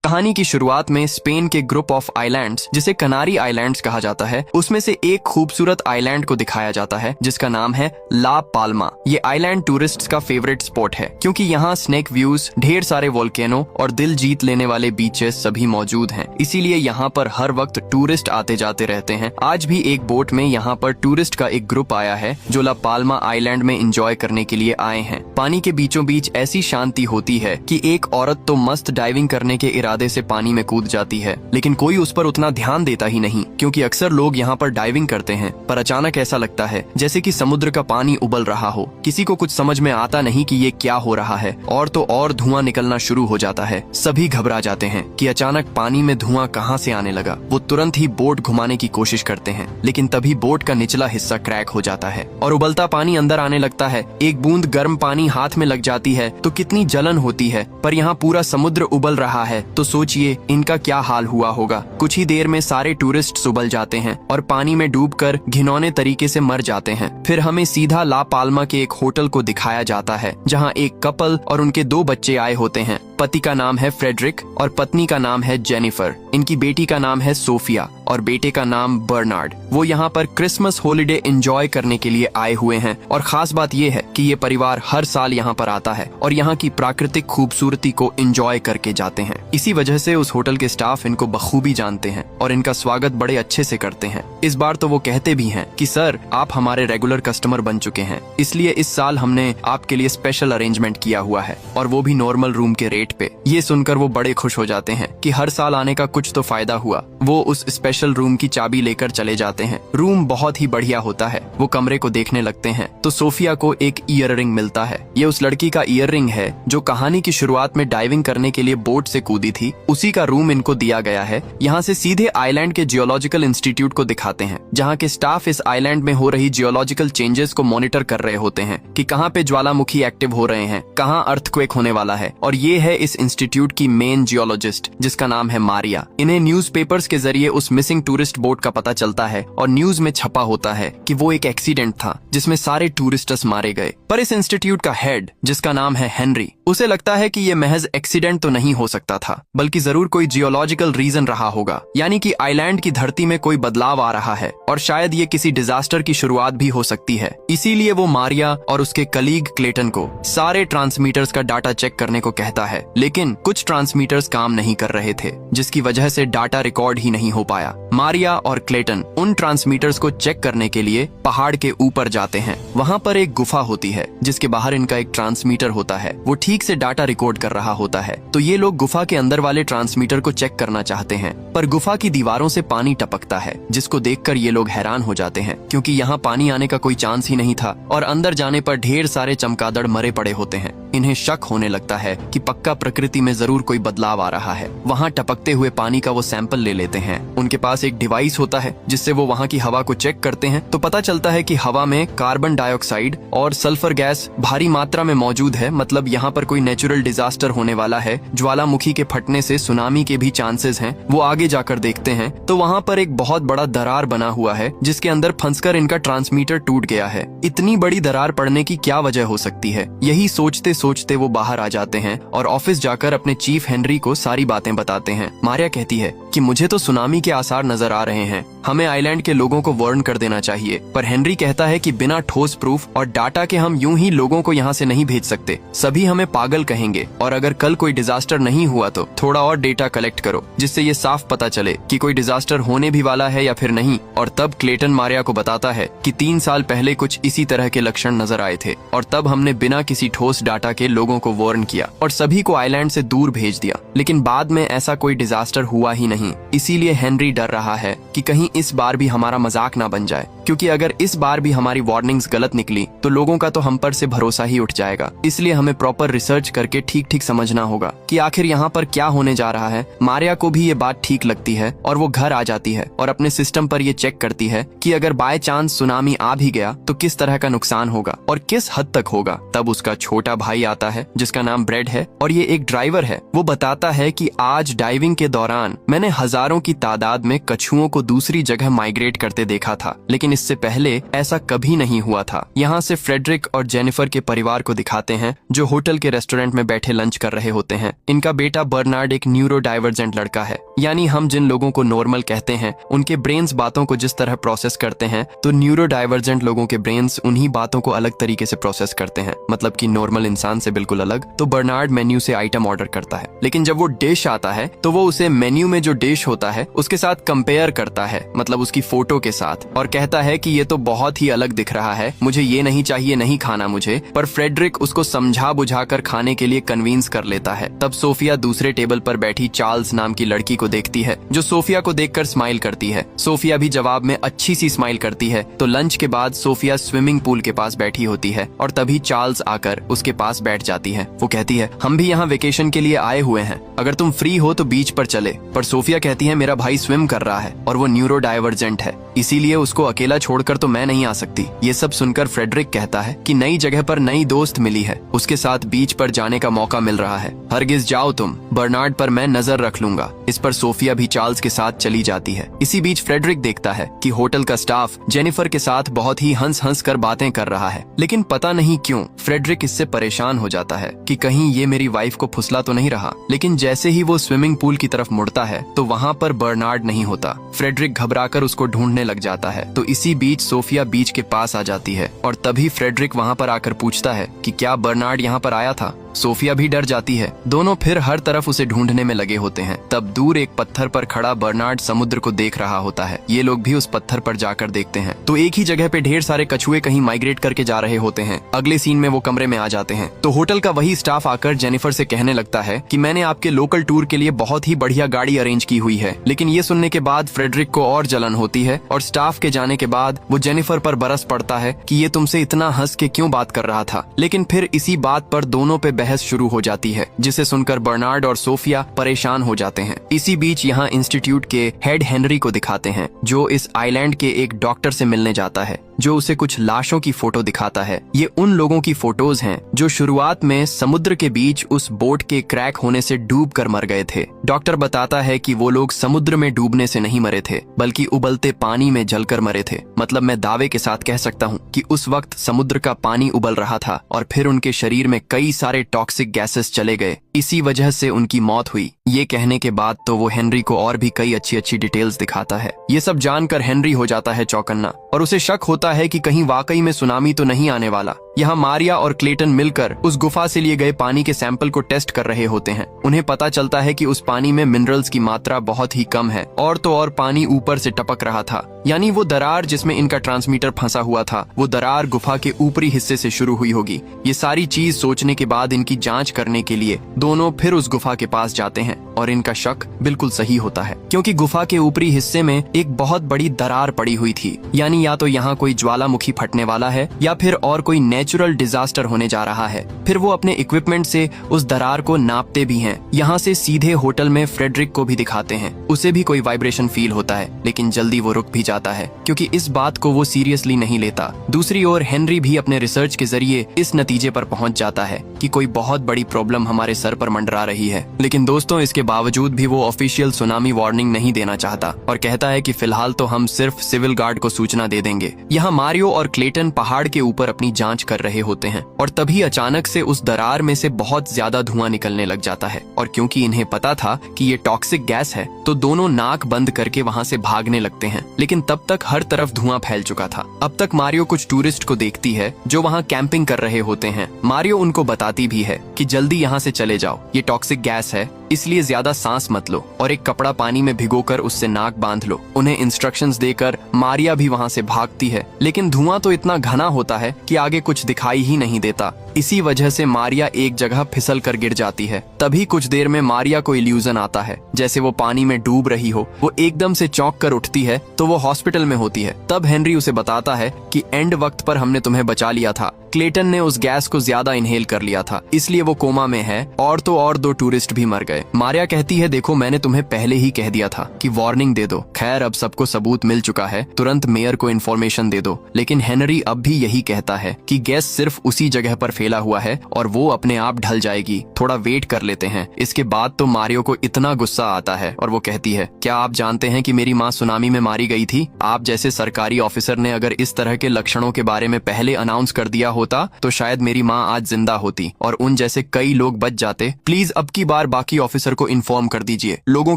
कहानी की शुरुआत में स्पेन के ग्रुप ऑफ आइलैंड्स, जिसे कनारी आइलैंड्स कहा जाता है, उसमें से एक खूबसूरत आइलैंड को दिखाया जाता है जिसका नाम है ला पाल्मा। ये आइलैंड टूरिस्ट्स का फेवरेट स्पॉट है क्योंकि यहाँ स्नेक व्यूज, ढेर सारे वोल्केनो और दिल जीत लेने वाले बीचेस सभी मौजूद हैं। इसीलिए यहाँ पर हर वक्त टूरिस्ट आते जाते रहते हैं। आज भी एक बोट में यहाँ पर टूरिस्ट का एक ग्रुप आया है जो ला पाल्मा आइलैंड में एंजॉय करने के लिए आए हैं। पानी के बीचों बीच ऐसी शांति होती है कि एक औरत तो मस्त डाइविंग करने के इरादे से पानी में कूद जाती है, लेकिन कोई उस पर उतना ध्यान देता ही नहीं क्योंकि अक्सर लोग यहाँ पर डाइविंग करते हैं, पर अचानक ऐसा लगता है जैसे कि समुद्र का पानी उबल रहा हो। किसी को कुछ समझ में आता नहीं कि ये क्या हो रहा है, और तो और धुआं निकलना शुरू हो जाता है। सभी घबरा जाते हैं कि अचानक पानी में धुआं कहाँ से आने लगा। वो तुरंत ही बोट घुमाने की कोशिश करते हैं, लेकिन तभी बोट का निचला हिस्सा क्रैक हो जाता है और उबलता पानी अंदर आने लगता है। एक बूंद गर्म पानी हाथ में लग जाती है तो कितनी जलन होती है, पर यहाँ पूरा समुद्र उबल रहा है तो सोचिए इनका क्या हाल हुआ होगा। कुछ ही देर में सारे टूरिस्ट उबल जाते हैं और पानी में डूबकर घिनौने तरीके से मर जाते हैं। फिर हमें सीधा ला पाल्मा के एक होटल को दिखाया जाता है जहाँ एक कपल और उनके 2 बच्चे आए होते हैं। पति का नाम है फ्रेडरिक और पत्नी का नाम है जेनिफर। इनकी बेटी का नाम है सोफिया और बेटे का नाम बर्नार्ड। वो यहाँ पर क्रिसमस हॉलिडे एंजॉय करने के लिए आए हुए हैं और खास बात ये है कि ये परिवार हर साल यहाँ पर आता है और यहाँ की प्राकृतिक खूबसूरती को एंजॉय करके जाते हैं। इसी वजह से उस होटल के स्टाफ इनको बखूबी जानते हैं और इनका स्वागत बड़े अच्छे से करते हैं। इस बार तो वो कहते भी हैं कि सर, आप हमारे रेगुलर कस्टमर बन चुके हैं, इसलिए इस साल हमने आपके लिए स्पेशल अरेंजमेंट किया हुआ है, और वो भी नॉर्मल रूम के रेट पे। ये सुनकर वो बड़े खुश हो जाते हैं कि हर साल आने का कुछ तो फायदा हुआ। वो उस स्पेशल रूम की चाबी लेकर चले जाते हैं। रूम बहुत ही बढ़िया होता है। वो कमरे को देखने लगते हैं तो सोफिया को एक ईयर रिंग मिलता है। ये उस लड़की का ईयर रिंग है जो कहानी की शुरुआत में डाइविंग करने के लिए बोट से कूदी थी। उसी का रूम इनको दिया गया है। यहाँ से सीधे आइलैंड के जियोलॉजिकल इंस्टीट्यूट को दिखाते हैं जहाँ के स्टाफ इस आइलैंड में हो रही जियोलॉजिकल चेंजेस को मॉनिटर कर रहे होते हैं कि कहाँ पे ज्वालामुखी एक्टिव हो रहे हैं, कहाँ अर्थक्वेक होने वाला है। और ये है इस इंस्टीट्यूट की मेन जियोलॉजिस्ट जिसका नाम है मारिया। इन्हें न्यूज़पेपर्स के जरिए उस मिसिंग टूरिस्ट बोट का पता चलता है और न्यूज में छपा होता है कि वो एक एक्सीडेंट था जिसमें सारे टूरिस्टर्स मारे गए। पर इस इंस्टीट्यूट का हेड जिसका नाम है हेनरी, उसे लगता है कि ये महज एक्सीडेंट तो नहीं हो सकता था, बल्कि जरूर कोई जियोलॉजिकल रीजन रहा होगा, यानी कि आइलैंड की धरती में कोई बदलाव आ रहा है और शायद ये किसी डिजास्टर की शुरुआत भी हो सकती है। इसीलिए वो मारिया और उसके कलीग क्लेटन को सारे ट्रांसमीटर्स का डाटा चेक करने को कहता है, लेकिन कुछ ट्रांसमीटर्स काम नहीं कर रहे थे जिसकी वजह से डाटा रिकॉर्ड ही नहीं हो पाया। मारिया और क्लेटन उन ट्रांसमीटर्स को चेक करने के लिए पहाड़ के ऊपर जाते हैं। वहाँ पर एक गुफा होती है जिसके बाहर इनका एक ट्रांसमीटर होता है। वो ठीक से डाटा रिकॉर्ड कर रहा होता है, तो ये लोग गुफा के अंदर वाले ट्रांसमीटर को चेक करना चाहते हैं, पर गुफा की दीवारों से पानी टपकता है जिसको देखकर ये लोग हैरान हो जाते हैं क्योंकि यहाँ पानी आने का कोई चांस ही नहीं था और अंदर जाने पर ढेर सारे चमगादड़ मरे पड़े होते हैं। इन्हें शक होने लगता है कि पक्का प्रकृति में जरूर कोई बदलाव आ रहा है। वहाँ टपकते हुए पानी का वो सैंपल ले लेते हैं। उनके पास एक डिवाइस होता है जिससे वो वहाँ की हवा को चेक करते हैं, तो पता चलता है कि हवा में कार्बन डाइऑक्साइड और सल्फर गैस भारी मात्रा में मौजूद है। मतलब यहाँ पर कोई नेचुरल डिजास्टर होने वाला है। ज्वालामुखी के फटने से सुनामी के भी चांसेस हैं। वो आगे जाकर देखते हैं तो वहाँ पर एक बहुत बड़ा दरार बना हुआ है जिसके अंदर फंसकर इनका ट्रांसमीटर टूट गया है। इतनी बड़ी दरार पड़ने की क्या वजह हो सकती है? यही सोचते सोचते वो बाहर आ जाते हैं और ऑफिस जाकर अपने चीफ हेनरी को सारी बातें बताते हैं। मारिया कहती है कि मुझे तो सुनामी के आसार नजर आ रहे हैं, हमें आइलैंड के लोगों को वार्न कर देना चाहिए। पर हेनरी कहता है कि बिना ठोस प्रूफ और डाटा के हम यूं ही लोगों को यहाँ से नहीं भेज सकते, सभी हमें पागल कहेंगे, और अगर कल कोई डिजास्टर नहीं हुआ तो थोड़ा और डेटा कलेक्ट करो जिससे ये साफ पता चले कि कोई डिजास्टर होने भी वाला है या फिर नहीं। और तब क्लेटन मारिया को बताता है कि 3 साल पहले कुछ इसी तरह के लक्षण नजर आए थे और तब हमने बिना किसी ठोस डाटा के लोगों को वार्न किया और सभी को आइलैंड से दूर भेज दिया, लेकिन बाद में ऐसा कोई डिजास्टर हुआ ही नहीं। इसीलिए हेनरी डर रहा है कि कहीं इस बार भी हमारा मजाक ना बन जाए, क्योंकि अगर इस बार भी हमारी वार्निंग्स गलत निकली तो लोगों का तो हम पर से भरोसा ही उठ जाएगा। इसलिए हमें प्रॉपर रिसर्च करके ठीक ठीक समझना होगा कि आखिर यहाँ पर क्या होने जा रहा है। मारिया को भी ये बात ठीक लगती है और वो घर आ जाती है और अपने सिस्टम पर ये चेक करती है कि अगर बाय चांस सुनामी आ भी गया तो किस तरह का नुकसान होगा और किस हद तक होगा। तब उसका छोटा भाई आता है जिसका नाम ब्रेड है और ये एक ड्राइवर है। वो बताता है कि आज डाइविंग के दौरान मैंने हजारों की तादाद में कछुओं को दूसरी जगह माइग्रेट करते देखा था, लेकिन इससे पहले ऐसा कभी नहीं हुआ था। यहाँ से फ्रेडरिक और जेनिफर के परिवार को दिखाते हैं जो होटल के रेस्टोरेंट में बैठे लंच कर रहे होते हैं। इनका बेटा बर्नार्ड एक न्यूरो डाइवर्जेंट लड़का है, यानी हम जिन लोगों को नॉर्मल कहते हैं उनके ब्रेन्स बातों को जिस तरह प्रोसेस करते हैं, तो न्यूरो डाइवर्जेंट लोगों के ब्रेन्स उन्हीं बातों को अलग तरीके से प्रोसेस करते हैं, मतलब कि नॉर्मल इंसान से बिल्कुल अलग। तो बर्नार्ड मेन्यू से आइटम ऑर्डर करता है, लेकिन जब वो डिश आता है तो वो उसे मेन्यू में जो डिश होता है उसके साथ कंपेयर करता है, मतलब उसकी फोटो के साथ, और कहता है कि ये तो बहुत ही अलग दिख रहा है, मुझे ये नहीं चाहिए, नहीं खाना मुझे। पर फ्रेडरिक उसको समझा बुझाकर खाने के लिए कन्विंस कर लेता है। तब सोफिया दूसरे टेबल पर बैठी चार्ल्स नाम की लड़की को देखती है जो सोफिया को देखकर स्माइल करती है। सोफिया भी जवाब में अच्छी सी स्माइल करती है। तो लंच के बाद सोफिया स्विमिंग पूल के पास बैठी होती है और तभी चार्ल्स आकर उसके पास बैठ जाती है। वो कहती है, हम भी यहाँ वेकेशन के लिए आए हुए हैं, अगर तुम फ्री हो तो बीच पर चले। पर सोफिया कहती है, मेरा भाई स्विम कर रहा है और वो न्यूरो डाइवर्जेंट है, इसीलिए उसको अकेला छोड़कर तो मैं नहीं आ सकती। ये सब सुनकर फ्रेडरिक कहता है कि नई जगह पर नई दोस्त मिली है, उसके साथ बीच पर जाने का मौका मिल रहा है, हरगिज जाओ तुम, बर्नार्ड पर मैं नजर रख लूंगा। इस पर सोफिया भी चार्ल्स के साथ चली जाती है। इसी बीच फ्रेडरिक देखता है कि होटल का स्टाफ जेनिफर के साथ बहुत ही हंस हंस कर बातें कर रहा है, लेकिन पता नहीं क्यों फ्रेडरिक इससे परेशान हो जाता है कि कहीं ये मेरी वाइफ को फुसला तो नहीं रहा। लेकिन जैसे ही वो स्विमिंग पूल की तरफ मुड़ता है तो वहाँ पर बर्नार्ड नहीं होता। फ्रेडरिक घबराकर उसको ढूंढने लग जाता है। तो इसी बीच सोफिया बीच के पास आ जाती है और तभी फ्रेडरिक वहाँ पर आकर पूछता है कि क्या बर्नार्ड यहाँ पर आया था। सोफिया भी डर जाती है। दोनों फिर हर तरफ उसे ढूंढने में लगे होते हैं। तब दूर एक पत्थर पर खड़ा बर्नार्ड समुद्र को देख रहा होता है। ये लोग भी उस पत्थर पर जाकर देखते हैं तो एक ही जगह पे ढेर सारे कछुए कहीं माइग्रेट करके जा रहे होते हैं। अगले सीन में वो कमरे में आ जाते हैं तो होटल का वही स्टाफ आकर जेनिफर से कहने लगता है कि मैंने आपके लोकल टूर के लिए बहुत ही बढ़िया गाड़ी अरेंज की हुई है। लेकिन ये सुनने के बाद फ्रेडरिक को और जलन होती है और स्टाफ के जाने के बाद वो जेनिफर पर बरस पड़ता है कि ये तुमसे इतना हंस के क्यों बात कर रहा था। लेकिन फिर इसी बात पर दोनों पे बहस शुरू हो जाती है, जिसे सुनकर बर्नार्ड और सोफिया परेशान हो जाते हैं। इसी बीच यहाँ इंस्टीट्यूट के हेड हेनरी को दिखाते हैं जो इस आइलैंड के एक डॉक्टर से मिलने जाता है, जो उसे कुछ लाशों की फोटो दिखाता है। ये उन लोगों की फोटोज हैं जो शुरुआत में समुद्र के बीच उस बोट के क्रैक होने से डूब कर मर गए थे। डॉक्टर बताता है कि वो लोग समुद्र में डूबने से नहीं मरे थे, बल्कि उबलते पानी में जलकर मरे थे। मतलब मैं दावे के साथ कह सकता हूँ कि उस वक्त समुद्र का पानी उबल रहा था और फिर उनके शरीर में कई सारे टॉक्सिक गैसेस चले गए, इसी वजह से उनकी मौत हुई। ये कहने के बाद तो वो हेनरी को और भी कई अच्छी अच्छी डिटेल्स दिखाता है। ये सब जानकर हेनरी हो जाता है चौकन्ना और उसे शक होता है कि कहीं वाकई में सुनामी तो नहीं आने वाला। यहाँ मारिया और क्लेटन मिलकर उस गुफा से लिए गए पानी के सैंपल को टेस्ट कर रहे होते हैं। उन्हें पता चलता है कि उस पानी में मिनरल्स की मात्रा बहुत ही कम है और तो और पानी ऊपर से टपक रहा था, यानी वो दरार जिसमें इनका ट्रांसमीटर फंसा हुआ था, वो दरार गुफा के ऊपरी हिस्से से शुरू हुई होगी। ये सारी चीज सोचने के बाद इनकी जांच करने के लिए दोनों फिर उस गुफा के पास जाते हैं और इनका शक बिल्कुल सही होता है, क्योंकि गुफा के ऊपरी हिस्से में एक बहुत बड़ी दरार पड़ी हुई थी। यानी या तो यहाँ कोई ज्वालामुखी फटने वाला है या फिर और कोई नेचुरल डिजास्टर होने जा रहा है। फिर वो अपने इक्विपमेंट से उस दरार को नापते भी हैं। यहाँ से सीधे होटल में फ्रेडरिक को भी दिखाते हैं। उसे भी कोई वाइब्रेशन फील होता है, लेकिन जल्दी वो रुक भी जाता है क्योंकि इस बात को वो सीरियसली नहीं लेता। दूसरी ओर हेनरी भी अपने रिसर्च के जरिए इस नतीजे पर पहुंच जाता है कि कोई बहुत बड़ी प्रॉब्लम हमारे सर पर मंडरा रही है। लेकिन दोस्तों, इसके बावजूद भी वो ऑफिशियल सुनामी वार्निंग नहीं देना चाहता और कहता है कि फिलहाल तो हम सिर्फ सिविल गार्ड को सूचना दे देंगे। यहाँ मारियो और क्लेटन पहाड़ के ऊपर अपनी जांच कर रहे होते हैं और तभी अचानक से उस दरार में से बहुत ज्यादा धुआं निकलने लग जाता है। और क्योंकि इन्हें पता था कि ये टॉक्सिक गैस है तो दोनों नाक बंद करके वहाँ से भागने लगते हैं। लेकिन तब तक हर तरफ धुआं फैल चुका था। अब तक मारियो कुछ टूरिस्ट को देखती है जो वहाँ कैंपिंग कर रहे होते हैं। मारियो उनको बताती भी है कि जल्दी यहाँ से चले जाओ, ये टॉक्सिक गैस है, इसलिए ज्यादा सांस मत लो और एक कपड़ा पानी में भिगोकर उससे नाक बांध लो। उन्हें इंस्ट्रक्शंस देकर मारिया भी वहाँ से भागती है, लेकिन धुआं तो इतना घना होता है कि आगे कुछ दिखाई ही नहीं देता। इसी वजह से मारिया एक जगह फिसल कर गिर जाती है। तभी कुछ देर में मारिया को इल्यूजन आता है, जैसे वो पानी में डूब रही हो। वो एकदम से चौंक कर उठती है तो वो हॉस्पिटल में होती है। तब हेनरी उसे बताता है कि एंड वक्त पर हमने तुम्हें बचा लिया था। क्लेटन ने उस गैस को ज्यादा इनहेल कर लिया था, इसलिए वो कोमा में है और तो और 2 टूरिस्ट भी मर गए। मारिया कहती है, देखो मैंने तुम्हें पहले ही कह दिया था कि वार्निंग दे दो। खैर अब सबको सबूत मिल चुका है, तुरंत मेयर को इन्फॉर्मेशन दे दो। लेकिन हेनरी अब भी यही कहता है कि गैस सिर्फ उसी जगह पर फेल फैला हुआ है और वो अपने आप ढल जाएगी, थोड़ा वेट कर लेते हैं। इसके बाद तो मारियो को इतना गुस्सा आता है और वो कहती है, क्या आप जानते हैं कि मेरी माँ सुनामी में मारी गई थी? आप जैसे सरकारी ऑफिसर ने अगर इस तरह के लक्षणों के बारे में पहले अनाउंस कर दिया होता तो शायद मेरी माँ आज जिंदा होती और उन जैसे कई लोग बच जाते। प्लीज अब की बार बाकी ऑफिसर को इन्फॉर्म कर दीजिए, लोगों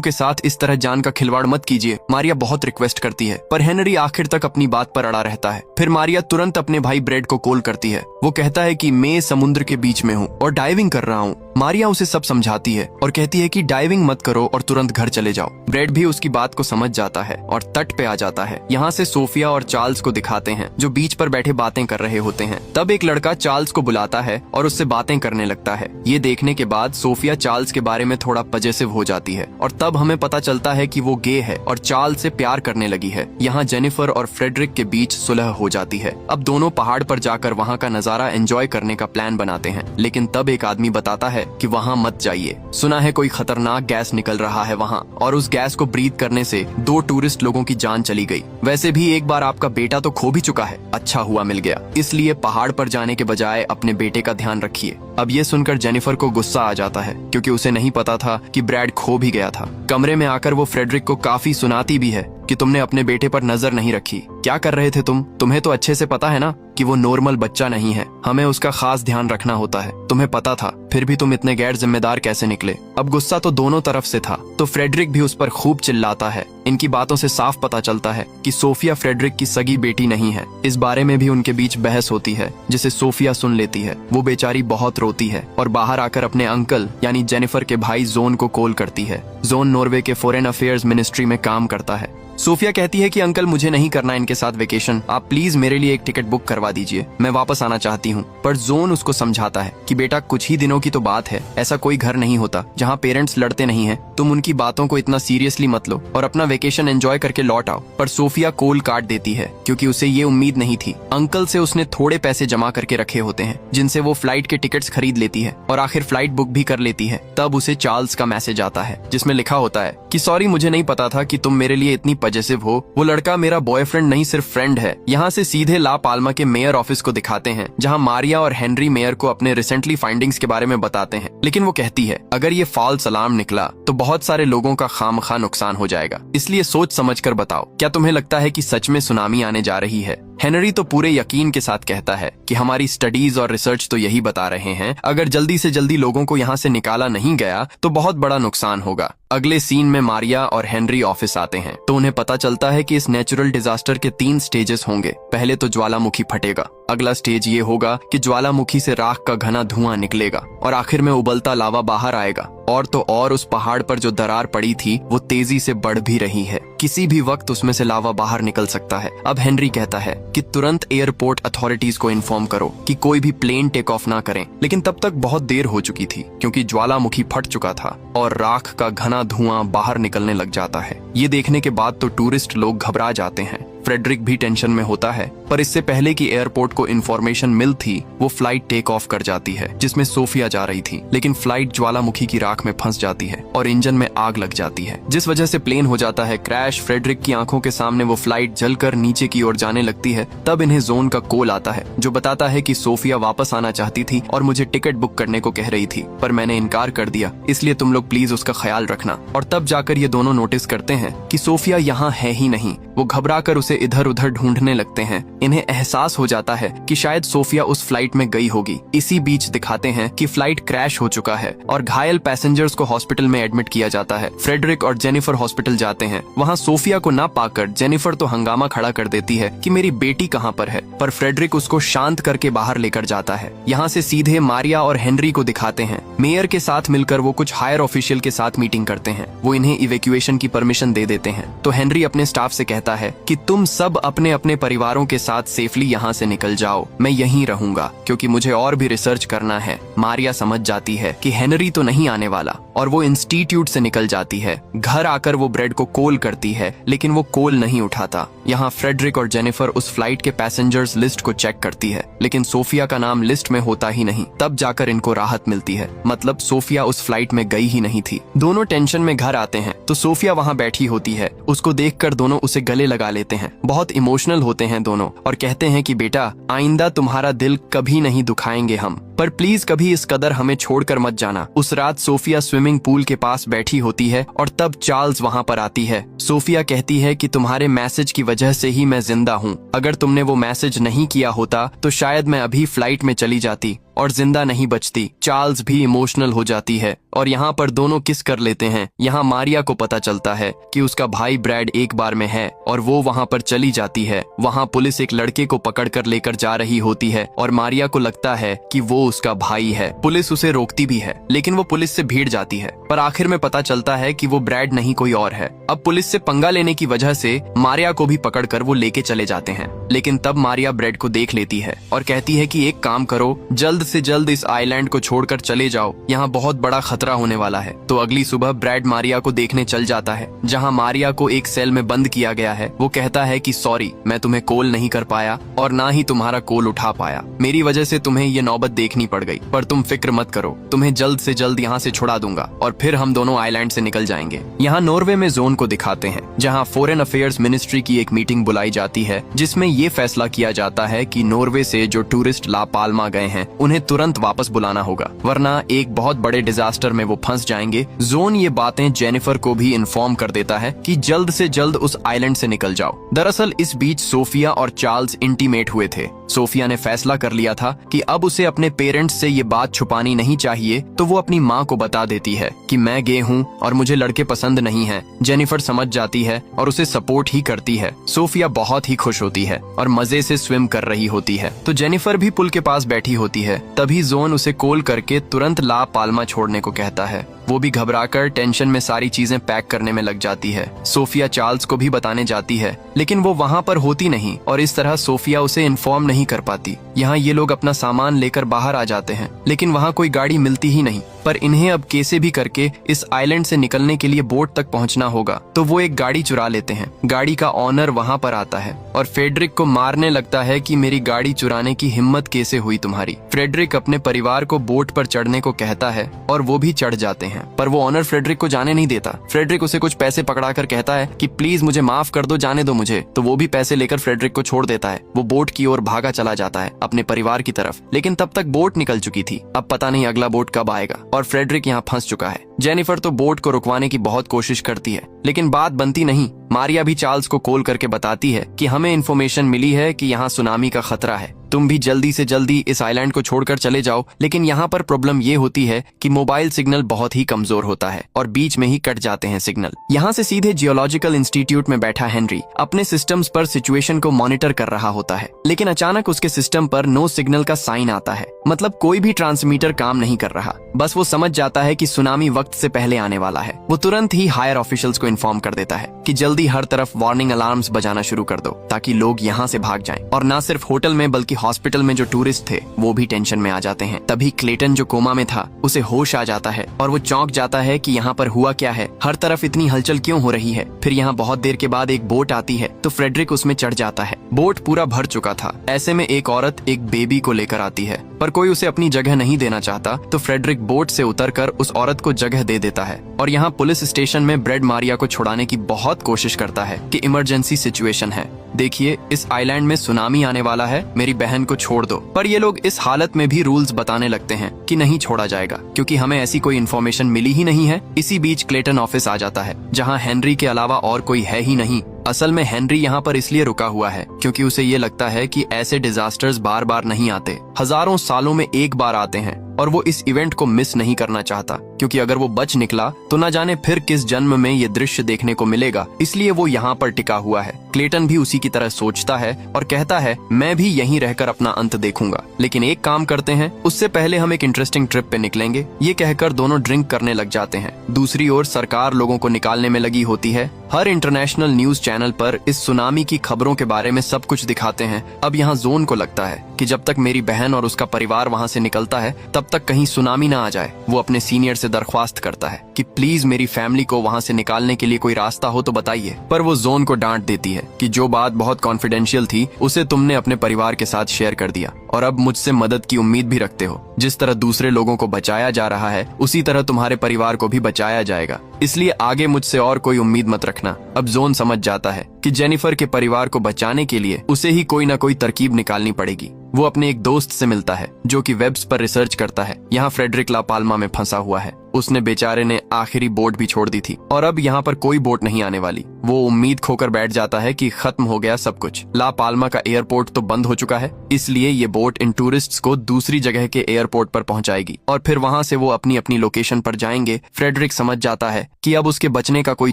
के साथ इस तरह जान का खिलवाड़ मत कीजिए। मारिया बहुत रिक्वेस्ट करती है पर हेनरी आखिर तक अपनी बात पर अड़ा रहता है। फिर मारिया तुरंत अपने भाई ब्रेड को कॉल करती है। वो कहता है कि मैं समुद्र के बीच में हूँ और डाइविंग कर रहा हूँ। मारिया उसे सब समझाती है और कहती है कि डाइविंग मत करो और तुरंत घर चले जाओ। ब्रेड भी उसकी बात को समझ जाता है और तट पे आ जाता है। यहाँ से सोफिया और चार्ल्स को दिखाते हैं जो बीच पर बैठे बातें कर रहे होते हैं। तब एक लड़का चार्ल्स को बुलाता है और उससे बातें करने लगता है। ये देखने के बाद सोफिया चार्ल्स के बारे में थोड़ा पजेसिव हो जाती है और तब हमें पता चलता है कि वो गे है और चार्ल्स से प्यार करने लगी है। यहाँ जेनिफर और फ्रेडरिक के बीच सुलह हो जाती है। अब दोनों पहाड़ पर जाकर वहाँ का नजारा एंजॉय करने का प्लान बनाते हैं, लेकिन तब एक आदमी बताता है कि वहाँ मत जाइए। सुना है कोई खतरनाक गैस निकल रहा है वहाँ और उस गैस को ब्रीथ करने से 2 टूरिस्ट लोगों की जान चली गई। वैसे भी एक बार आपका बेटा तो खो भी चुका है, अच्छा हुआ मिल गया। इसलिए पहाड़ पर जाने के बजाय अपने बेटे का ध्यान रखिए। अब ये सुनकर जेनिफर को गुस्सा आ जाता है क्योंकि उसे नहीं पता था कि ब्रैड खो भी गया था। कमरे में आकर वो फ्रेडरिक को काफी सुनाती भी है कि तुमने अपने बेटे पर नजर नहीं रखी, क्या कर रहे थे तुम? तुम्हें तो अच्छे से पता है ना कि वो नॉर्मल बच्चा नहीं है, हमें उसका खास ध्यान रखना होता है। तुम्हें पता था, फिर भी तुम इतने गैर जिम्मेदार कैसे निकले? अब गुस्सा तो दोनों तरफ से था, तो फ्रेडरिक भी उस पर खूब चिल्लाता है। इनकी बातों से साफ पता चलता है कि सोफिया फ्रेडरिक की सगी बेटी नहीं है। इस बारे में भी उनके बीच बहस होती है जिसे सोफिया सुन लेती है। वो बेचारी बहुत रोती है और बाहर आकर अपने अंकल यानी जेनिफर के भाई जोन को कॉल करती है। जोन नॉर्वे के फॉरेन अफेयर्स मिनिस्ट्री में काम करता है। सोफिया कहती है कि अंकल मुझे नहीं करना इनके साथ वेकेशन, आप प्लीज मेरे लिए एक टिकट बुक करवा दीजिए, मैं वापस आना चाहती हूँ। पर जोन उसको समझाता है कि बेटा कुछ ही दिनों की तो बात है, ऐसा कोई घर नहीं होता जहाँ पेरेंट्स लड़ते नहीं हैं। तुम उनकी बातों को इतना सीरियसली मत लो और अपना वेकेशन एंजॉय करके लौट आओ। पर सोफिया कॉल काट देती है क्योंकि उसे ये उम्मीद नहीं थी। अंकल से उसने थोड़े पैसे जमा करके रखे होते हैं जिनसे वो फ्लाइट के टिकट्स खरीद लेती है और आखिर फ्लाइट बुक भी कर लेती है। तब उसे चार्ल्स का मैसेज आता है जिसमें लिखा होता है कि सॉरी, मुझे नहीं पता था कि तुम मेरे लिए इतनी पजेसिव हो। वो लड़का मेरा बॉयफ्रेंड नहीं सिर्फ फ्रेंड है। यहाँ से सीधे ला पाल्मा के मेयर ऑफिस को दिखाते हैं जहाँ मारिया और हेनरी मेयर को अपने रिसेंटली फाइंडिंग्स के बारे में बताते हैं। लेकिन वो कहती है अगर ये फॉल्स अलार्म निकला तो बहुत सारे लोगों का खामखा नुकसान हो जाएगा, इसलिए सोच समझकर बताओ, क्या तुम्हें लगता है कि सच में सुनामी आने जा रही है? हेनरी तो पूरे यकीन के साथ कहता है कि हमारी स्टडीज और रिसर्च तो यही बता रहे हैं, अगर जल्दी से जल्दी लोगों को यहाँ से निकाला नहीं गया तो बहुत बड़ा नुकसान होगा। अगले सीन में मारिया और हेनरी ऑफिस आते हैं तो उन्हें पता चलता है कि इस नेचुरल डिजास्टर के 3 स्टेजेस होंगे। पहले तो ज्वालामुखी फटेगा, अगला स्टेज ये होगा कि ज्वालामुखी से राख का घना धुआं निकलेगा और आखिर में उबलता लावा बाहर आएगा। और तो और उस पहाड़ पर जो दरार पड़ी थी वो तेजी से बढ़ भी रही है, किसी भी वक्त उसमें से लावा बाहर निकल सकता है। अब हेनरी कहता है कि तुरंत एयरपोर्ट अथॉरिटीज को इन्फॉर्म करो कि कोई भी प्लेन टेक ऑफ ना करें। लेकिन तब तक बहुत देर हो चुकी थी क्योंकि ज्वालामुखी फट चुका था और राख का घना धुआं बाहर निकलने लग जाता है। ये देखने के बाद तो टूरिस्ट लोग घबरा जाते हैं। फ्रेडरिक भी टेंशन में होता है, पर इससे पहले कि एयरपोर्ट को इन्फॉर्मेशन मिल थी वो फ्लाइट टेक ऑफ कर जाती है जिसमें सोफिया जा रही थी। लेकिन फ्लाइट ज्वालामुखी की राख में फंस जाती है और इंजन में आग लग जाती है जिस वजह से प्लेन हो जाता है क्रैश। फ्रेडरिक की आंखों के सामने वो फ्लाइट जलकर नीचे की ओर जाने लगती है। तब इन्हें जोन का कॉल आता है जो बताता है कि सोफिया वापस आना चाहती थी और मुझे टिकट बुक करने को कह रही थी, पर मैंने इनकार कर दिया, इसलिए तुम लोग प्लीज उसका ख्याल रखना। और तब जाकर ये दोनों नोटिस करते हैं कि सोफिया यहाँ है ही नहीं। वो घबराकर उसे इधर उधर ढूंढने लगते हैं। इन्हें एहसास हो जाता है कि शायद सोफिया उस फ्लाइट में गई होगी। इसी बीच दिखाते हैं कि फ्लाइट क्रैश हो चुका है और घायल पैसेंजर्स को हॉस्पिटल में एडमिट किया जाता है। फ्रेडरिक और जेनिफर हॉस्पिटल जाते हैं। वहाँ सोफिया को ना पाकर जेनिफर तो हंगामा खड़ा कर देती है कि मेरी बेटी कहाँ पर है, पर फ्रेडरिक उसको शांत करके बाहर लेकर जाता है। यहाँ से सीधे मारिया और हेनरी को दिखाते हैं। मेयर के साथ मिलकर वो कुछ हायर ऑफिशियल के साथ मीटिंग करते हैं। वो इन्हें इवैक्यूएशन की परमिशन दे देते हैं। तो हेनरी अपने स्टाफ से कहता है कि तुम सब अपने अपने परिवारों के साथ सेफली यहाँ से निकल जाओ, मैं यहीं रहूंगा क्योंकि मुझे और भी रिसर्च करना है। मारिया समझ जाती है कि हेनरी तो नहीं आने वाला और वो इंस्टीट्यूट से निकल जाती है। घर आकर वो ब्रेड को कॉल करती है लेकिन वो कॉल नहीं उठाता। यहाँ फ्रेडरिक और जेनिफर उस फ्लाइट के पैसेंजर्स लिस्ट को चेक करती है लेकिन सोफिया का नाम लिस्ट में होता ही नहीं। तब जाकर इनको राहत मिलती है, मतलब सोफिया उस फ्लाइट में गई ही नहीं थी। दोनों टेंशन में घर आते हैं तो सोफिया वहाँ बैठी होती है। उसको देखकर दोनों उसे गले लगा लेते हैं। बहुत इमोशनल होते हैं दोनों और कहते हैं कि बेटा आइंदा तुम्हारा दिल कभी नहीं दुखाएंगे हम। पर प्लीज कभी इस कदर हमें छोड़कर मत जाना। उस रात सोफिया स्विमिंग पूल के पास बैठी होती है और तब चार्ल्स वहाँ पर आती है। सोफिया कहती है कि तुम्हारे मैसेज की वजह से ही मैं जिंदा हूँ। अगर तुमने वो मैसेज नहीं किया होता तो शायद मैं अभी फ्लाइट में चली जाती और जिंदा नहीं बचती। चार्ल्स भी इमोशनल हो जाती है और यहाँ पर दोनों किस कर लेते हैं। यहाँ मारिया को पता चलता है कि उसका भाई ब्रैड एक बार में है और वो वहाँ पर चली जाती है। वहाँ पुलिस एक लड़के को पकड़कर लेकर जा रही होती है और मारिया को लगता है कि वो उसका भाई है। पुलिस उसे रोकती भी है लेकिन वो पुलिस से भीड़ जाती है, पर आखिर में पता चलता है कि वो ब्रैड नहीं कोई और है। अब पुलिस से पंगा लेने की वजह से मारिया को भी पकड़कर वो लेके चले जाते हैं, लेकिन तब मारिया ब्रैड को देख लेती है और कहती है कि एक काम करो, जल्द से जल्द इस आइलैंड को छोड़कर चले जाओ, यहाँ बहुत बड़ा खतरा होने वाला है। तो अगली सुबह ब्रैड मारिया को देखने चल जाता है, जहाँ मारिया को एक सेल में बंद किया गया है। वो कहता है कि सॉरी, मैं तुम्हें कॉल नहीं कर पाया और ना ही तुम्हारा कॉल उठा पाया। मेरी वजह से तुम्हें ये नौबत देखनी पड़ गई, पर तुम फिक्र मत करो, तुम्हें जल्द से जल्द यहाँ से छुड़ा दूंगा और फिर हम दोनों आइलैंड से निकल जाएंगे। यहाँ नॉर्वे में जोन को दिखाते हैं, जहाँ फॉरेन अफेयर्स मिनिस्ट्री की एक मीटिंग बुलाई जाती है, जिसमें ये फैसला किया जाता है कि नॉर्वे से जो टूरिस्ट ला पाल्मा गए हैं उन्हें तुरंत वापस बुलाना होगा, वरना एक बहुत बड़े डिजास्टर में वो फंस जाएंगे। जोन ये बातें जेनिफर को भी इन्फॉर्म कर देता है कि जल्द से जल्द उस आइलैंड से निकल जाओ। दरअसल इस बीच सोफिया और चार्ल्स इंटीमेट हुए थे। सोफिया ने फैसला कर लिया था कि अब उसे अपने पेरेंट्स से ये बात छुपानी नहीं चाहिए, तो वो अपनी माँ को बता देती है कि मैं गे हूँ और मुझे लड़के पसंद नहीं हैं। जेनिफर समझ जाती है और उसे सपोर्ट ही करती है। सोफिया बहुत ही खुश होती है और मजे से स्विम कर रही होती है, तो जेनिफर भी पुल के पास बैठी होती है। तभी जोन उसे कॉल करके तुरंत ला पाल्मा छोड़ने को कहता है। वो भी घबराकर टेंशन में सारी चीजें पैक करने में लग जाती है। सोफिया चार्ल्स को भी बताने जाती है, लेकिन वो वहाँ पर होती नहीं और इस तरह सोफिया उसे इन्फॉर्म नहीं कर पाती। यहाँ ये लोग अपना सामान लेकर बाहर आ जाते हैं, लेकिन वहाँ कोई गाड़ी मिलती ही नहीं। पर इन्हें अब कैसे भी करके इस आइलैंड से निकलने के लिए बोट तक पहुँचना होगा, तो वो एक गाड़ी चुरा लेते हैं। गाड़ी का ऑनर वहाँ पर आता है और फ्रेडरिक को मारने लगता है कि मेरी गाड़ी चुराने की हिम्मत कैसे हुई तुम्हारी। फ्रेडरिक अपने परिवार को बोट पर चढ़ने को कहता है और वो भी चढ़ जाते हैं, पर वो ऑनर फ्रेडरिक को जाने नहीं देता। फ्रेडरिक उसे कुछ पैसे पकड़ाकर कहता है कि प्लीज मुझे माफ कर दो, जाने दो मुझे। तो वो भी पैसे लेकर फ्रेडरिक को छोड़ देता है। वो बोट की ओर भागा चला जाता है अपने परिवार की तरफ, लेकिन तब तक बोट निकल चुकी थी। अब पता नहीं अगला बोट कब आएगा और फ्रेडरिक यहाँ फंस चुका है। जेनिफर तो बोट को रुकवाने की बहुत कोशिश करती है, लेकिन बात बनती नहीं। मारिया भी चार्ल्स को कॉल करके बताती है कि हमें इन्फॉर्मेशन मिली है कि यहाँ सुनामी का खतरा है, तुम भी जल्दी से जल्दी इस आइलैंड को छोड़कर चले जाओ। लेकिन यहाँ पर प्रॉब्लम ये होती है कि मोबाइल सिग्नल बहुत ही कमजोर होता है और बीच में ही कट जाते हैं सिग्नल। यहाँ से सीधे जियोलॉजिकल इंस्टीट्यूट में बैठा हेनरी अपने सिस्टम्स पर सिचुएशन को मॉनिटर कर रहा होता है, लेकिन अचानक उसके सिस्टम पर नो सिग्नल का साइन आता है। मतलब कोई भी ट्रांसमीटर काम नहीं कर रहा। बस वो समझ जाता है कि सुनामी वक्त से पहले आने वाला है। वो तुरंत ही हायर ऑफिशियल्स को इन्फॉर्म कर देता है कि जल्दी हर तरफ वार्निंग अलार्म्स बजाना शुरू कर दो, ताकि लोग यहाँ से भाग जाएं। और न सिर्फ होटल में बल्कि हॉस्पिटल में जो टूरिस्ट थे वो भी टेंशन में आ जाते हैं। तभी क्लेटन जो कोमा में था उसे होश आ जाता है और वो चौंक जाता है कि यहाँ पर हुआ क्या है, हर तरफ इतनी हलचल क्यों हो रही है। फिर यहाँ बहुत देर के बाद एक बोट आती है तो फ्रेडरिक उसमें चढ़ जाता है। बोट पूरा भर चुका था। ऐसे में एक औरत एक बेबी को लेकर आती है, पर कोई उसे अपनी जगह नहीं देना चाहता, तो फ्रेडरिक बोट से उतरकर उस औरत को जगह दे देता है। और यहाँ पुलिस स्टेशन में ब्रैड मारिया को छुड़ाने की बहुत कोशिश करता है कि इमरजेंसी सिचुएशन है, देखिए इस आइलैंड में सुनामी आने वाला है, मेरी बहन को छोड़ दो। पर ये लोग इस हालत में भी रूल्स बताने लगते हैं कि नहीं छोड़ा जाएगा, क्योंकि हमें ऐसी कोई इन्फॉर्मेशन मिली ही नहीं है। इसी बीच क्लेटन ऑफिस आ जाता है, जहाँ हेनरी के अलावा और कोई है ही नहीं। असल में हेनरी यहाँ पर इसलिए रुका हुआ है क्योंकि उसे ये लगता है कि ऐसे डिजास्टर्स बार बार नहीं आते, हजारों सालों में एक बार आते हैं, और वो इस इवेंट को मिस नहीं करना चाहता, क्योंकि अगर वो बच निकला तो न जाने फिर किस जन्म में ये दृश्य देखने को मिलेगा। इसलिए वो यहाँ पर टिका हुआ है। क्लेटन भी उसी की तरह सोचता है और कहता है मैं भी यहीं रहकर अपना अंत देखूंगा, लेकिन एक काम करते हैं, उससे पहले हम एक इंटरेस्टिंग ट्रिप पे निकलेंगे। ये कहकर दोनों ड्रिंक करने लग जाते हैं। दूसरी ओर सरकार लोगों को निकालने में लगी होती है। हर इंटरनेशनल न्यूज चैनल पर इस सुनामी की खबरों के बारे में सब कुछ दिखाते हैं। अब यहाँ जोन को लगता है कि जब तक मेरी बहन और उसका परिवार वहाँ से निकलता है तब तक कहीं सुनामी ना आ जाए। वो अपने सीनियर से दरख्वास्त करता है कि प्लीज मेरी फैमिली को वहाँ से निकालने के लिए कोई रास्ता हो तो बताइए। पर वो जोन को डांट देती है कि जो बात बहुत कॉन्फिडेंशियल थी उसे तुमने अपने परिवार के साथ शेयर कर दिया और अब मुझसे मदद की उम्मीद भी रखते हो। जिस तरह दूसरे लोगों को बचाया जा रहा है उसी तरह तुम्हारे परिवार को भी बचाया जाएगा, इसलिए आगे मुझसे और कोई उम्मीद मत रखना। अब जोन समझ जाता है कि जेनिफर के परिवार को बचाने के लिए उसे ही कोई ना कोई तरकीब निकालनी पड़ेगी। वो अपने एक दोस्त से मिलता है जो कि वेब्स पर रिसर्च करता है। यहाँ फ्रेडरिक ला पाल्मा में फंसा हुआ है। उसने बेचारे ने आखिरी बोट भी छोड़ दी थी और अब यहाँ पर कोई बोट नहीं आने वाली। वो उम्मीद खोकर बैठ जाता है कि खत्म हो गया सब कुछ। ला पाल्मा का एयरपोर्ट तो बंद हो चुका है, इसलिए ये बोट इन टूरिस्ट्स को दूसरी जगह के एयरपोर्ट पर पहुंचाएगी और फिर वहां से वो अपनी अपनी लोकेशन पर जाएंगे। फ्रेडरिक समझ जाता है कि अब उसके बचने का कोई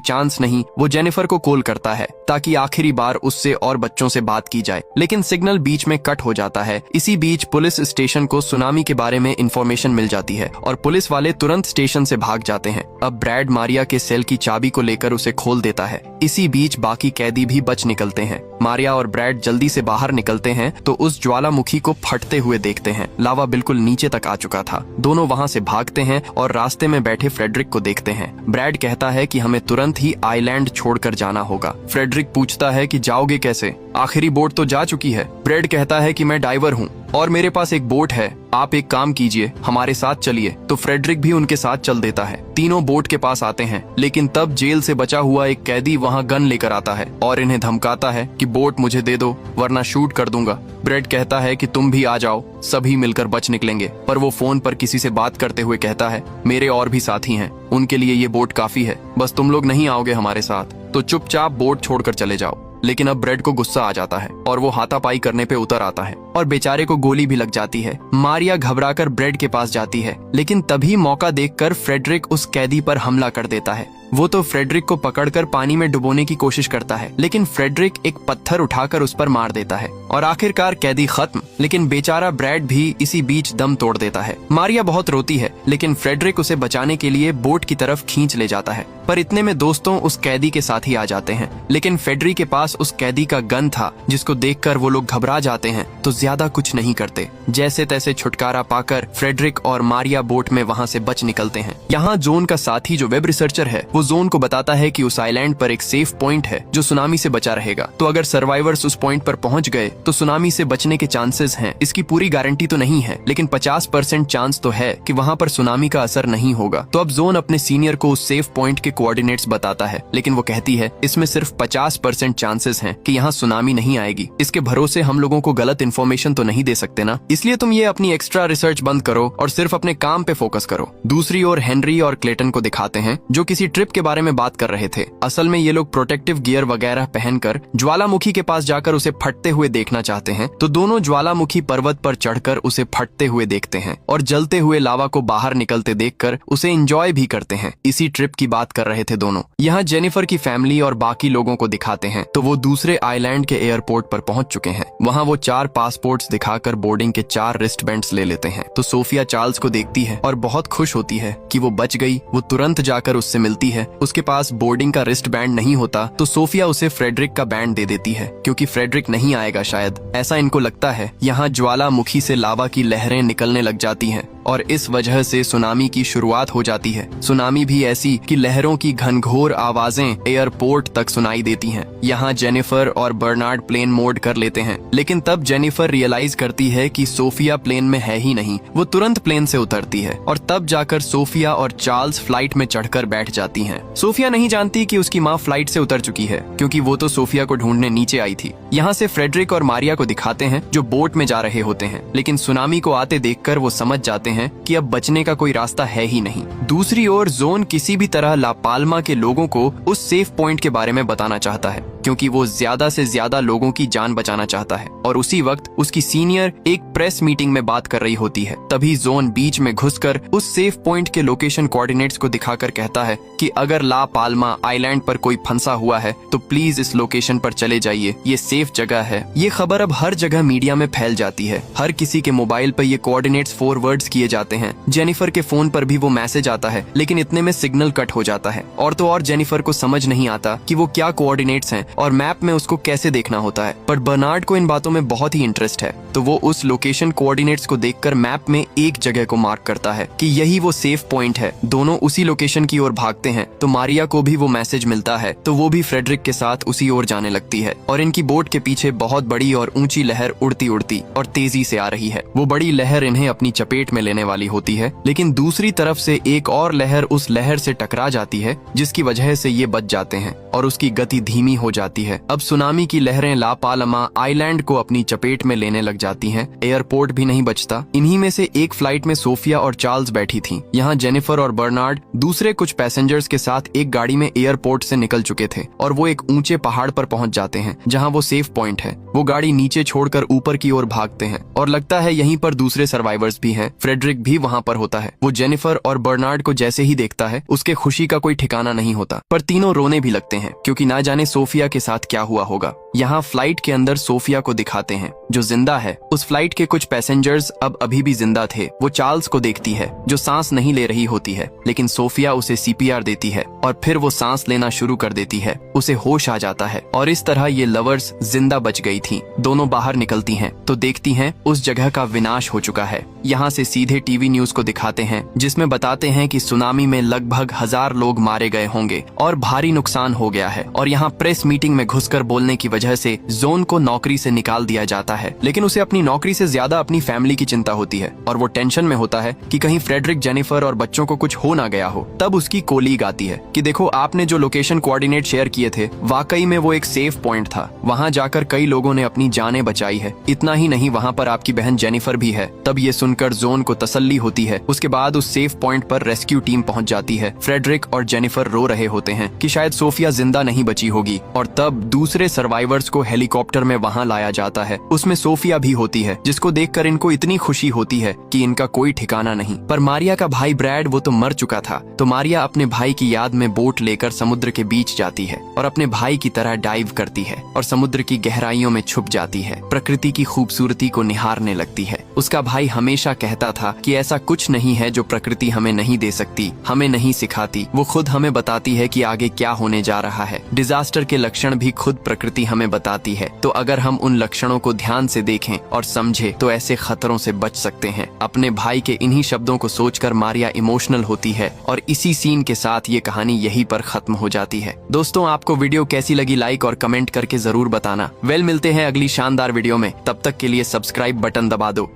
चांस नहीं। वो जेनिफर को कॉल करता है ताकि आखिरी बार उससे और बच्चों से बात की जाए, लेकिन सिग्नल बीच में कट हो जाता है। इसी बीच पुलिस स्टेशन को सुनामी के बारे में इंफॉर्मेशन मिल जाती है और पुलिस वाले तुरंत स्टेशन से भाग जाते हैं। अब ब्रैड मारिया के सेल की चाबी को लेकर उसे खोल देता है। इसी बीच बाकी कैदी भी बच निकलते हैं। मारिया और ब्रैड जल्दी से बाहर निकलते हैं तो उस ज्वालामुखी को फटते हुए देखते हैं। लावा बिल्कुल नीचे तक आ चुका था। दोनों वहां से भागते हैं और रास्ते में बैठे फ्रेडरिक को देखते हैं। ब्रैड कहता है कि हमें तुरंत ही आइलैंड छोड़कर जाना होगा। फ्रेडरिक पूछता है कि जाओगे कैसे? आखिरी बोट तो जा चुकी है। ब्रैड कहता है कि मैं डाइवर हूँ और मेरे पास एक बोट है, आप एक काम कीजिए, हमारे साथ चलिए। तो फ्रेडरिक भी उनके साथ चल देता है। तीनों बोट के पास आते हैं, लेकिन तब जेल से बचा हुआ एक कैदी वहां गन लेकर आता है और इन्हें धमकाता है कि बोट मुझे दे दो वरना शूट कर दूंगा। ब्रैड कहता है कि तुम भी आ जाओ, सभी मिलकर बच निकलेंगे। पर वो फोन पर किसी से बात करते हुए कहता है मेरे और भी साथी हैं, उनके लिए ये बोट काफी है, बस तुम लोग नहीं आओगे हमारे साथ तो चुपचाप बोट छोड़कर चले जाओ। लेकिन अब ब्रैड को गुस्सा आ जाता है और वो हाथापाई करने पे उतर आता है और बेचारे को गोली भी लग जाती है। मारिया घबराकर ब्रैड के पास जाती है, लेकिन तभी मौका देखकर फ्रेडरिक उस कैदी पर हमला कर देता है। वो तो फ्रेडरिक को पकड़कर पानी में डुबोने की कोशिश करता है, लेकिन फ्रेडरिक एक पत्थर उठाकर उस पर मार देता है और आखिरकार कैदी खत्म। लेकिन बेचारा ब्रैड भी इसी बीच दम तोड़ देता है। मारिया बहुत रोती है, लेकिन फ्रेडरिक उसे बचाने के लिए बोट की तरफ खींच ले जाता है। पर इतने में दोस्तों उस कैदी के साथ ही आ जाते हैं, लेकिन फ्रेडरिक के पास उस कैदी का गन था जिसको देखकर वो लोग घबरा जाते हैं तो ज्यादा कुछ नहीं करते। जैसे तैसे छुटकारा पाकर फ्रेडरिक और मारिया बोट में वहां से बच निकलते हैं। यहाँ जोन का साथी जो वेब रिसर्चर है वो जोन को बताता है कि उस आइलैंड पर एक सेफ पॉइंट है जो सुनामी से बचा रहेगा। तो अगर सर्वाइवर्स उस पॉइंट पर पहुंच गए तो सुनामी से बचने के चांसेस हैं। इसकी पूरी गारंटी तो नहीं है, लेकिन 50% चांस तो है कि वहां पर सुनामी का असर नहीं होगा। तो अब जोन अपने सीनियर को उस सेफ पॉइंट के कोऑर्डिनेट्स बताता है, लेकिन वो कहती है इसमें सिर्फ 50% चांसेस हैं कि यहाँ सुनामी नहीं आएगी। इसके भरोसे हम लोगों को गलत इन्फॉर्मेशन तो नहीं दे सकते ना, इसलिए तुम ये अपनी एक्स्ट्रा रिसर्च बंद करो और सिर्फ अपने काम पे फोकस करो। दूसरी ओर हेनरी और क्लेटन को दिखाते हैं जो किसी ट्रिप के बारे में बात कर रहे थे। असल में ये लोग प्रोटेक्टिव गियर वगैरह पहनकर ज्वालामुखी के पास जाकर उसे फटते हुए देखना चाहते हैं। तो दोनों ज्वालामुखी पर्वत पर चढ़कर उसे फटते हुए देखते हैं और जलते हुए लावा को बाहर निकलते देखकर उसे एंजॉय भी करते हैं। इसी ट्रिप की बात कर रहे थे दोनों। यहाँ जेनिफर की फैमिली और बाकी लोगों को दिखाते हैं तो वो दूसरे आइलैंड के एयरपोर्ट पर पहुंच चुके हैं। वहाँ वो 4 पासपोर्ट्स दिखाकर बोर्डिंग के 4 रिस्ट बैंड्स ले लेते हैं। तो सोफिया चार्ल्स को देखती है और बहुत खुश होती है कि वो बच गई। वो तुरंत जाकर उससे मिलती है। उसके पास बोर्डिंग का रिस्ट बैंड नहीं होता तो सोफिया उसे फ्रेडरिक का बैंड दे देती है, क्योंकि फ्रेडरिक नहीं आएगा शायद, ऐसा इनको लगता है। यहाँ ज्वालामुखी से लावा की लहरें निकलने लग जाती हैं और इस वजह से सुनामी की शुरुआत हो जाती है। सुनामी भी ऐसी कि लहरों की घनघोर आवाजें एयरपोर्ट तक सुनाई देती हैं। यहाँ जेनिफर और बर्नार्ड प्लेन मोड कर लेते हैं, लेकिन तब जेनिफर रियलाइज करती है कि सोफिया प्लेन में है ही नहीं। वो तुरंत प्लेन से उतरती है और तब जाकर सोफिया और चार्ल्स फ्लाइट में चढ़कर बैठ जाती हैं। सोफिया नहीं जानती कि उसकी माँ फ्लाइट से उतर चुकी है, क्योंकि वो तो सोफिया को ढूंढने नीचे आई थी। यहाँ से फ्रेडरिक और मारिया को दिखाते हैं जो बोट में जा रहे होते हैं, लेकिन सुनामी को आते देखकर वो समझ जाते हैं कि अब बचने का कोई रास्ता है ही नहीं। दूसरी ओर जोन किसी भी तरह ला पाल्मा के लोगों को उस सेफ पॉइंट के बारे में बताना चाहता है, क्योंकि वो ज्यादा से ज्यादा लोगों की जान बचाना चाहता है। और उसी वक्त उसकी सीनियर एक प्रेस मीटिंग में बात कर रही होती है। तभी जोन बीच में घुसकर उस सेफ पॉइंट के लोकेशन कोऑर्डिनेट्स को दिखाकर कहता है कि अगर ला पाल्मा आइलैंड पर कोई फंसा हुआ है तो प्लीज इस लोकेशन पर चले जाइए, ये सेफ जगह है। ये खबर अब हर जगह मीडिया में फैल जाती है। हर किसी के मोबाइल पर ये कोऑर्डिनेट्स फॉरवर्ड्स किए जाते हैं। जेनिफर के फोन पर भी वो मैसेज आता है, लेकिन इतने में सिग्नल कट हो जाता है। और तो और जेनिफर को समझ नहीं आता कि वो क्या कोऑर्डिनेट्स हैं और मैप में उसको कैसे देखना होता है। पर बर्नार्ड को इन बातों में बहुत ही इंटरेस्ट है, तो वो उस लोकेशन कोऑर्डिनेट्स को देखकर मैप में एक जगह को मार्क करता है कि यही वो सेफ पॉइंट है। दोनों उसी लोकेशन की ओर भागते हैं तो मारिया को भी वो मैसेज मिलता है, तो वो भी फ्रेडरिक के साथ उसी ओर जाने लगती है। और इनकी बोट के पीछे बहुत बड़ी और ऊंची लहर उड़ती उड़ती और तेजी से आ रही है। वो बड़ी लहर इन्हें अपनी चपेट में लेना लेने वाली होती है, लेकिन दूसरी तरफ से एक और लहर उस लहर से टकरा जाती है, जिसकी वजह से ये बच जाते हैं और उसकी गति धीमी हो जाती है। अब सुनामी की लहरें ला पाल्मा आइलैंड को अपनी चपेट में लेने लग जाती हैं। एयरपोर्ट भी नहीं बचता। इन्हीं में से एक फ्लाइट में सोफिया और चार्ल्स बैठी थीं। यहाँ जेनिफर और बर्नार्ड दूसरे कुछ पैसेंजर्स के साथ एक गाड़ी में एयरपोर्ट से निकल चुके थे और वो एक ऊंचे पहाड़ पर पहुंच जाते हैं, जहाँ वो सेफ पॉइंट है। वो गाड़ी नीचे छोड़कर ऊपर की ओर भागते हैं और लगता है यहीं पर दूसरे सर्वाइवर्स भी हैं। फ्रेडरिक भी वहाँ पर होता है। वो जेनिफर और बर्नार्ड को जैसे ही देखता है, उसके खुशी का कोई ठिकाना नहीं होता, पर तीनों रोने भी लगते हैं क्योंकि ना जाने सोफिया के साथ क्या हुआ होगा। यहाँ फ्लाइट के अंदर सोफिया को दिखाते हैं, जो जिंदा है। उस फ्लाइट के कुछ पैसेंजर्स अब अभी भी जिंदा थे। वो चार्ल्स को देखती है, जो सांस नहीं ले रही होती है, लेकिन सोफिया उसे सीपीआर देती है और फिर वो सांस लेना शुरू कर देती है। उसे होश आ जाता है और इस तरह ये लवर्स जिंदा बच गई थी। दोनों बाहर निकलती हैं तो देखती हैं उस जगह का विनाश हो चुका है। यहाँ से सीधे टीवी न्यूज को दिखाते हैं, जिसमें बताते हैं कि सुनामी में लगभग 1000 लोग मारे गए होंगे और भारी नुकसान हो गया है। और यहाँ प्रेस मीटिंग में घुसकर बोलने की वजह से जोन को नौकरी से निकाल दिया जाता है, लेकिन उसे अपनी नौकरी से ज्यादा अपनी फैमिली की चिंता होती है और वो टेंशन में होता है कि कहीं फ्रेडरिक, जेनिफर और बच्चों को कुछ हो ना गया हो। तब उसकी कोलीग आती है कि देखो, आपने जो लोकेशन कोऑर्डिनेट शेयर किए थे, वाकई में वो एक सेफ पॉइंट था। वहाँ जाकर कई लोगों ने अपनी जानें बचाई है। इतना ही नहीं, वहाँ पर आपकी बहन जेनिफर भी है। तब ये सुनकर जोन को तसल्ली होती है। उसके बाद उस सेफ पॉइंट पर रेस्क्यू टीम पहुंच जाती है। फ्रेडरिक और जेनिफर रो रहे होते हैं कि शायद सोफिया जिंदा नहीं बची होगी और तब दूसरे सर्वाइवर्स को हेलीकॉप्टर में वहां लाया जाता है। उसमें सोफिया भी होती है, जिसको देखकर इनको इतनी खुशी होती है कि इनका कोई ठिकाना नहीं। पर मारिया का भाई ब्रैड, वो तो मर चुका था। तो मारिया अपने भाई की याद में बोट लेकर समुद्र के बीच जाती है और अपने भाई की तरह डाइव करती है और समुद्र की गहराइयों में छुप जाती है। प्रकृति की खूबसूरती को निहारने लगती है। उसका भाई हमेशा कहता था कि ऐसा कुछ नहीं है जो प्रकृति हमें नहीं दे सकती, हमें नहीं सिखाती। वो खुद हमें बताती है कि आगे क्या होने जा रहा है। डिजास्टर के लक्षण भी खुद प्रकृति हमें बताती है। तो अगर हम उन लक्षणों को ध्यान से देखें और समझे तो ऐसे खतरों से बच सकते हैं। अपने भाई के इन्हीं शब्दों को सोचकर मारिया इमोशनल होती है और इसी सीन के साथ ये कहानी यहीं पर खत्म हो जाती है। दोस्तों, आपको वीडियो कैसी लगी, लाइक और कमेंट करके जरूर बताना। मिलते हैं अगली शानदार वीडियो में। तब तक के लिए सब्सक्राइब बटन दबा दो।